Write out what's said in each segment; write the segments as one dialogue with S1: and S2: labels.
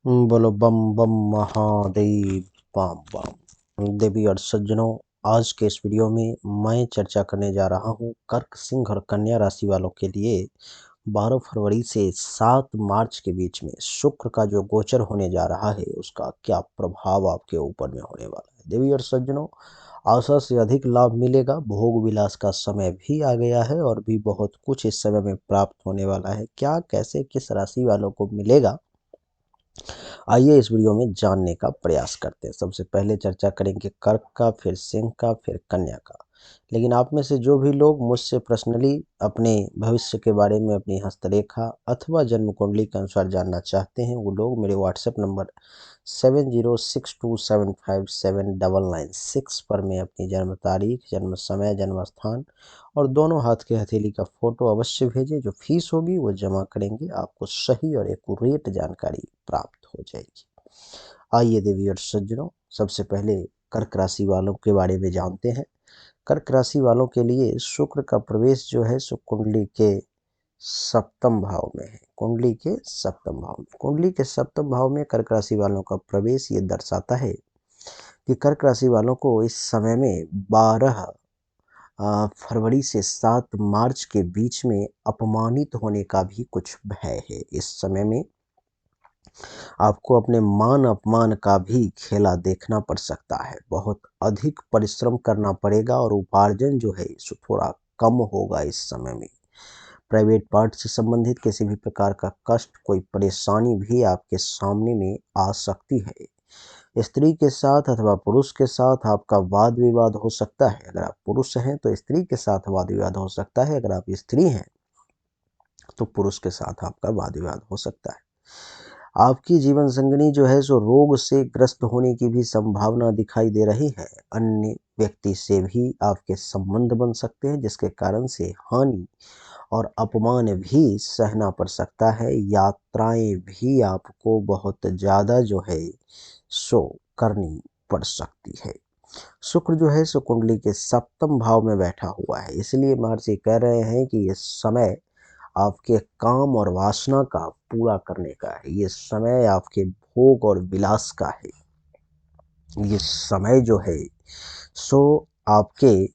S1: बोलो बम बम महादेव बम बम। देवी और सज्जनों, आज के इस वीडियो में मैं चर्चा करने जा रहा हूँ कर्क, सिंह और कन्या राशि वालों के लिए 12 फरवरी से 7 मार्च के बीच में शुक्र का जो गोचर होने जा रहा है उसका क्या प्रभाव आपके ऊपर में होने वाला है। देवी और सज्जनों, आशा से अधिक लाभ मिलेगा। भोग विलास का समय भी आ गया है और भी बहुत कुछ इस समय में प्राप्त होने वाला है। क्या, कैसे, किस राशि वालों को मिलेगा, आइए इस वीडियो में जानने का प्रयास करते हैं। सबसे पहले चर्चा करेंगे कर्क का, फिर सिंह का, फिर कन्या का। लेकिन आप में से जो भी लोग मुझसे पर्सनली अपने भविष्य के बारे में, अपनी हस्तरेखा अथवा जन्म कुंडली के अनुसार जानना चाहते हैं, वो लोग मेरे व्हाट्सएप नंबर 7062757996 पर मैं अपनी जन्म तारीख, जन्म समय, जन्म स्थान और दोनों हाथ के हथेली का फोटो अवश्य भेजें। जो फीस होगी वो जमा करेंगे, आपको सही और एक्यूरेट जानकारी प्राप्त हो जाएगी। आइए देवी और सज्जनों, सबसे पहले कर्क राशि वालों के बारे में जानते हैं। कर्क राशि वालों के लिए शुक्र का प्रवेश जो है सो कुंडली के सप्तम भाव में है। कुंडली के सप्तम भाव में कर्क राशि वालों का प्रवेश ये दर्शाता है कि कर्क राशि वालों को इस समय में 12 फरवरी से 7 मार्च के बीच में अपमानित होने का भी कुछ भय है। इस समय में आपको अपने मान अपमान का भी खेला देखना पड़ सकता है। बहुत अधिक परिश्रम करना पड़ेगा और उपार्जन जो है सो थोड़ा कम होगा इस समय में। प्राइवेट पार्ट से संबंधित किसी भी प्रकार का कष्ट, कोई परेशानी भी आपके सामने में आ सकती है। स्त्री के साथ अथवा पुरुष के साथ आपका वाद विवाद हो सकता है। अगर आप पुरुष हैं तो स्त्री के साथ वाद विवाद हो सकता है, अगर आप स्त्री हैं तो पुरुष के साथ आपका वाद विवाद हो सकता है। आपकी जीवन संगिनी जो है सो रोग से ग्रस्त होने की भी संभावना दिखाई दे रही है। अन्य व्यक्ति से भी आपके संबंध बन सकते हैं, जिसके कारण से हानि और अपमान भी सहना पड़ सकता है। यात्राएं भी आपको बहुत ज़्यादा जो है सो करनी पड़ सकती है। शुक्र जो है सो कुंडली के सप्तम भाव में बैठा हुआ है, इसलिए महर्षि कह रहे हैं कि ये समय आपके काम और वासना का पूरा करने का है। ये समय आपके भोग और विलास का है। ये समय जो है सो आपके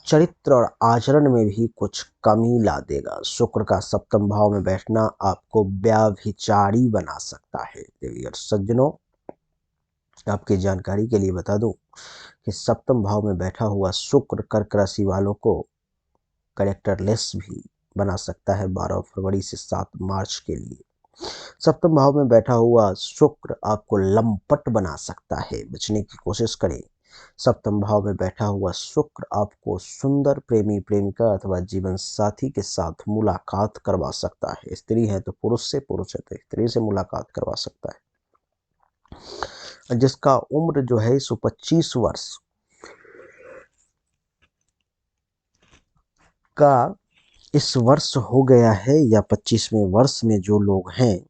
S1: चरित्र और आचरण में भी कुछ कमी ला देगा। शुक्र का सप्तम भाव में बैठना आपको व्याभिचारी बना सकता है। देवी और सज्जनों, आपकी जानकारी के लिए बता दूं कि सप्तम भाव में बैठा हुआ शुक्र कर्क राशि वालों को कैरेक्टरलेस भी बना सकता है 12 फरवरी से 7 मार्च के लिए। सप्तम भाव में बैठा हुआ शुक्र आपको लंपट बना सकता है, बचने की कोशिश करें। सप्तम भाव में बैठा हुआ शुक्र आपको सुंदर प्रेमी प्रेमिका अथवा जीवन साथी के साथ मुलाकात करवा सकता है। स्त्री है तो पुरुष से, पुरुष है तो स्त्री से मुलाकात करवा सकता है। जिसका उम्र जो है सो 25 वर्ष का इस वर्ष हो गया है, या 25वें वर्ष में जो लोग हैं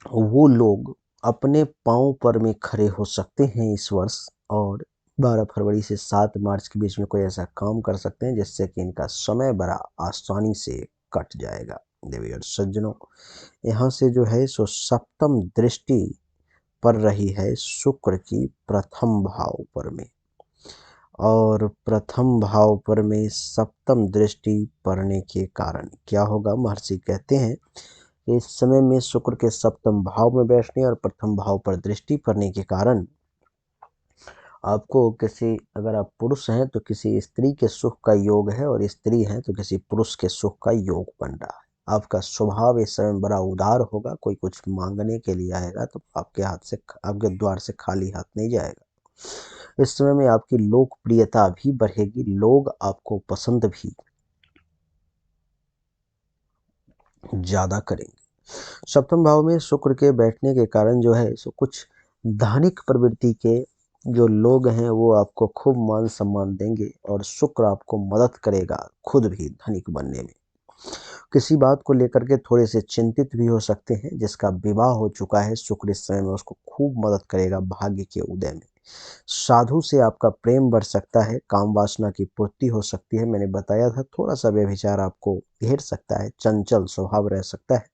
S1: वो लोग अपने पांव पर में खड़े हो सकते हैं इस वर्ष, और 12 फरवरी से 7 मार्च के बीच में कोई ऐसा काम कर सकते हैं जिससे कि इनका समय बड़ा आसानी से कट जाएगा। देवी और सज्जनों, यहाँ से जो है सो सप्तम दृष्टि पड़ रही है शुक्र की प्रथम भाव पर में, और प्रथम भाव पर में सप्तम दृष्टि पड़ने के कारण क्या होगा, महर्षि कहते हैं इस समय में शुक्र के सप्तम भाव में बैठने और प्रथम भाव पर दृष्टि पड़ने के कारण आपको किसी, अगर आप पुरुष हैं तो किसी स्त्री के सुख का योग है, और स्त्री हैं तो किसी पुरुष के सुख का योग बन रहा है। आपका स्वभाव इस समय बड़ा उदार होगा। कोई कुछ मांगने के लिए आएगा तो आपके हाथ से, आपके द्वार से खाली हाथ नहीं जाएगा। इस समय में आपकी लोकप्रियता भी बढ़ेगी, लोग आपको पसंद भी ज्यादा करेंगे। सप्तम भाव में शुक्र के बैठने के कारण जो है सो कुछ धनिक प्रवृत्ति के जो लोग हैं वो आपको खूब मान सम्मान देंगे, और शुक्र आपको मदद करेगा खुद भी धनिक बनने में। किसी बात को लेकर के थोड़े से चिंतित भी हो सकते हैं। जिसका विवाह हो चुका है, शुक्र इस समय में उसको खूब मदद करेगा भाग्य के उदय में। साधु से आपका प्रेम बढ़ सकता है, काम वासना की पूर्ति हो सकती है। मैंने बताया था थोड़ा सा व्यभिचार आपको घेर सकता है, चंचल स्वभाव रह सकता है।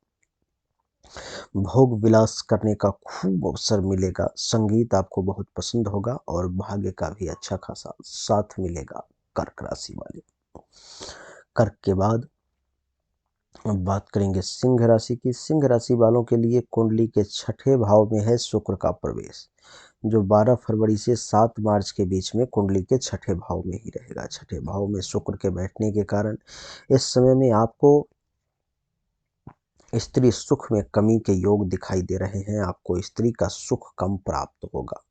S1: भोग विलास करने का खूब अवसर मिलेगा, संगीत आपको बहुत पसंद होगा और भाग्य का भी अच्छा खासा साथ मिलेगा कर्क राशि वाले। कर्क के बाद अब बात करेंगे सिंह राशि की। सिंह राशि वालों के लिए कुंडली के छठे भाव में है शुक्र का प्रवेश, जो 12 फरवरी से 7 मार्च के बीच में कुंडली के छठे भाव में ही रहेगा। छठे भाव में शुक्र के बैठने के कारण इस समय में आपको स्त्री सुख में कमी के योग दिखाई दे रहे हैं। आपको स्त्री का सुख कम प्राप्त होगा।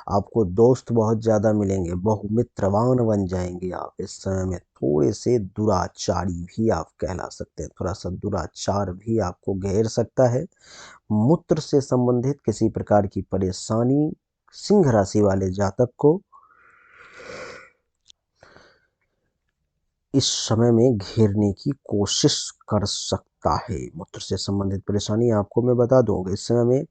S1: आपको दोस्त बहुत ज़्यादा मिलेंगे, बहुमित्रवान बन जाएंगे आप। इस समय में थोड़े से दुराचारी भी आप कहला सकते हैं, थोड़ा सा दुराचार भी आपको घेर सकता है। मूत्र से संबंधित किसी प्रकार की परेशानी सिंह राशि वाले जातक को इस समय में घेरने की कोशिश कर सकता है। मूत्र से संबंधित परेशानी आपको मैं बता दूंगा, इस समय में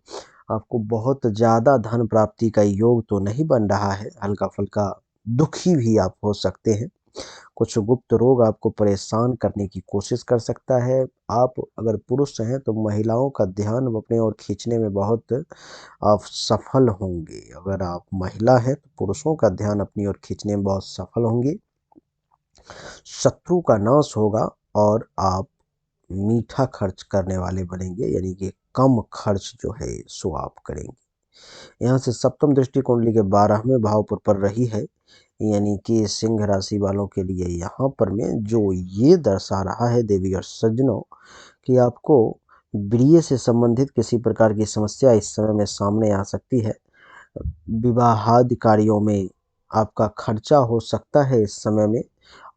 S1: आपको बहुत ज़्यादा धन प्राप्ति का योग तो नहीं बन रहा है, हल्का फुल्का दुखी भी आप हो सकते हैं। कुछ गुप्त रोग आपको परेशान करने की कोशिश कर सकता है। आप अगर पुरुष हैं तो महिलाओं का ध्यान अपने ओर खींचने में बहुत आप सफल होंगे। अगर आप महिला हैं तो पुरुषों का ध्यान अपनी ओर खींचने में बहुत सफल होंगे। शत्रु का नाश होगा और आप मीठा खर्च करने वाले बनेंगे, यानी कि कम खर्च जो है सो आप करेंगे। यहाँ से सप्तम दृष्टि कुंडली के 12वें भाव पर पड़ रही है, यानी कि सिंह राशि वालों के लिए यहाँ पर में जो ये दर्शा रहा है देवी और सज्जनों कि आपको प्रिय से संबंधित किसी प्रकार की समस्या इस समय में सामने आ सकती है। विवाहादि कार्यों में आपका खर्चा हो सकता है इस समय में,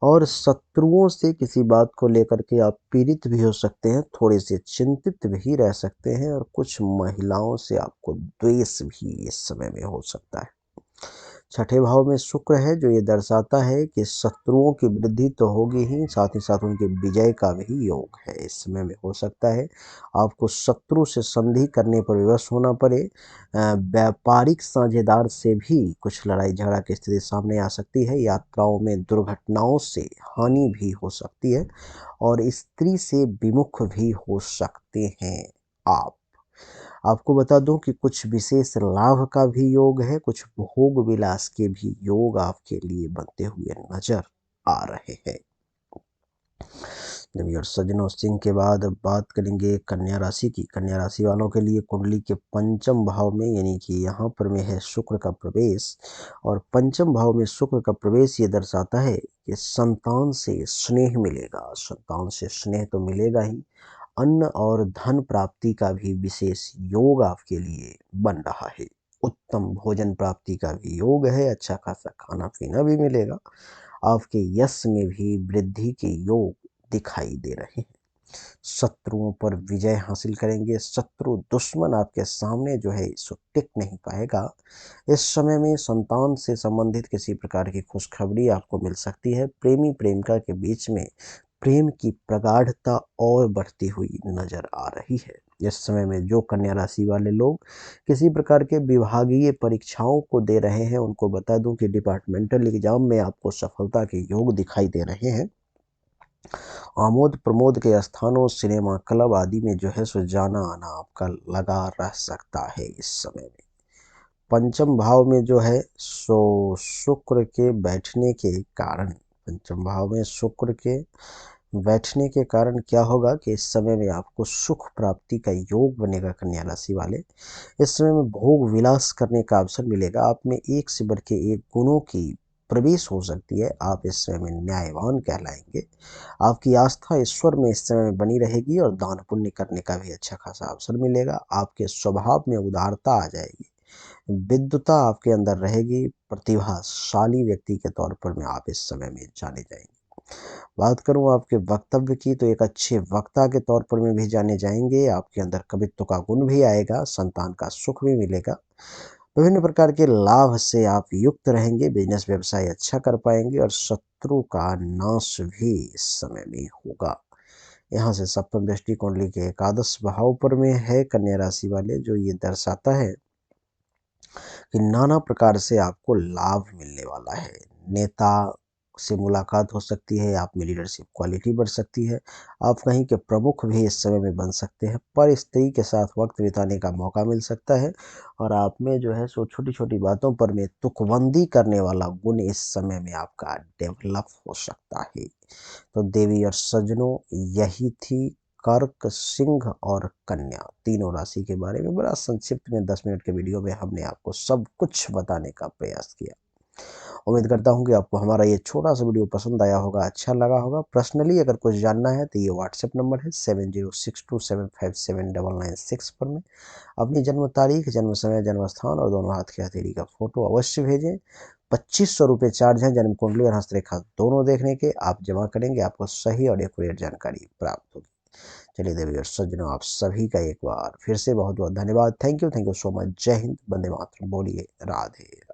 S1: और शत्रुओं से किसी बात को लेकर के आप पीड़ित भी हो सकते हैं, थोड़े से चिंतित भी रह सकते हैं, और कुछ महिलाओं से आपको द्वेष भी इस समय में हो सकता है। छठे भाव में शुक्र है, जो ये दर्शाता है कि शत्रुओं की वृद्धि तो होगी ही, साथ ही साथ उनके विजय का भी योग है इस समय में। हो सकता है आपको शत्रु से संधि करने पर विवश होना पड़े। व्यापारिक साझेदार से भी कुछ लड़ाई झगड़ा की स्थिति सामने आ सकती है। यात्राओं में दुर्घटनाओं से हानि भी हो सकती है और स्त्री से विमुख भी हो सकते हैं आप। आपको बता दूं कि कुछ विशेष लाभ का भी योग है, कुछ भोग विलास के भी योग आपके लिए बनते हुए नजर आ रहे हैं। देवी और सज्जनों, सिंह के बाद अब बात करेंगे कन्या राशि की। कन्या राशि वालों के लिए कुंडली के पंचम भाव में, यानी कि यहाँ पर में है शुक्र का प्रवेश, और पंचम भाव में शुक्र का प्रवेश ये दर्शाता है कि संतान से स्नेह मिलेगा। संतान से स्नेह तो मिलेगा ही, अन्न और धन प्राप्ति का भी विशेष योग आपके लिए बन रहा है। उत्तम भोजन प्राप्ति का भी योग है, अच्छा खासा खाना पीना भी मिलेगा। आपके यश में भी वृद्धि के योग दिखाई दे रहे हैं। शत्रुओं पर विजय हासिल करेंगे। शत्रु दुश्मन आपके सामने जो है सो टिक नहीं पाएगा। इस समय में संतान से संबंधित किसी प्रकार की खुशखबरी आपको मिल सकती है। प्रेमी प्रेमिका के बीच में प्रेम की प्रगाढ़ता और बढ़ती हुई नजर आ रही है। इस समय में जो कन्या राशि वाले लोग किसी प्रकार के विभागीय परीक्षाओं को दे रहे हैं, उनको बता दूं कि डिपार्टमेंटल एग्जाम में आपको सफलता के योग दिखाई दे रहे हैं। आमोद प्रमोद के स्थानों, सिनेमा क्लब आदि में जो है सो जाना आना आपका लगा रह सकता है इस समय में। पंचम भाव में जो है सो शुक्र के बैठने के कारण, पंचम भाव में शुक्र के बैठने के कारण क्या होगा कि इस समय में आपको सुख प्राप्ति का योग बनेगा। कन्या राशि वाले इस समय में भोग विलास करने का अवसर मिलेगा। आप में एक से बढ़ के एक गुणों की प्रवेश हो सकती है। आप इस समय में न्यायवान कहलाएंगे। आपकी आस्था ईश्वर में इस समय में बनी रहेगी और दान पुण्य करने का भी अच्छा खासा अवसर मिलेगा। आपके स्वभाव में उदारता आ जाएगी, विद्वता आपके अंदर रहेगी। प्रतिभाशाली व्यक्ति के तौर पर में आप इस समय में जाने जाएंगे। बात करूं आपके वक्तव्य की तो एक अच्छे वक्ता के तौर पर में भी जाने जाएंगे। आपके अंदर कवित्व का गुण भी आएगा, संतान का सुख भी मिलेगा। विभिन्न प्रकार के लाभ से आप युक्त रहेंगे, बिजनेस व्यवसाय अच्छा कर पाएंगे और शत्रु का नाश भी इस समय में होगा। यहाँ से सप्तम दृष्टि कुंडली के एकादश भाव पर में है कन्या राशि वाले, जो ये दर्शाता है कि नाना प्रकार से आपको लाभ मिलने वाला है। नेता से मुलाकात हो सकती है, आप में लीडरशिप क्वालिटी बढ़ सकती है, आप कहीं के प्रमुख भी इस समय में बन सकते हैं, पर स्त्री के साथ वक्त बिताने का मौका मिल सकता है और आप में जो है सो छोटी-छोटी बातों पर में तुकबंदी करने वाला गुण इस समय में आपका डेवलप हो सकता है। तो देवी और सज्जनों, यही थी कर्क, सिंह और कन्या तीनों राशि के बारे में बड़ा संक्षिप्त में 10 मिनट के वीडियो में हमने आपको सब कुछ बताने का प्रयास किया। उम्मीद करता हूँ कि आपको हमारा ये छोटा सा वीडियो पसंद आया होगा, अच्छा लगा होगा। पर्सनली अगर कुछ जानना है तो ये व्हाट्सएप नंबर है 7062757996 पर में अपनी जन्म तारीख, जन्म समय, जन्म स्थान और दोनों हाथ की हथेली का फोटो अवश्य भेजें। 2500 रुपये चार्ज है जन्म कुंडली और हस्तरेखा दोनों देखने के। आप जमा करेंगे, आपको सही और एक्यूरेट जानकारी प्राप्त होगी। चलिए देवी और सज्जनों, आप सभी का एक बार फिर से बहुत बहुत धन्यवाद। Thank you so much. जय हिंद, वंदे मातरम। बोलिए राधे।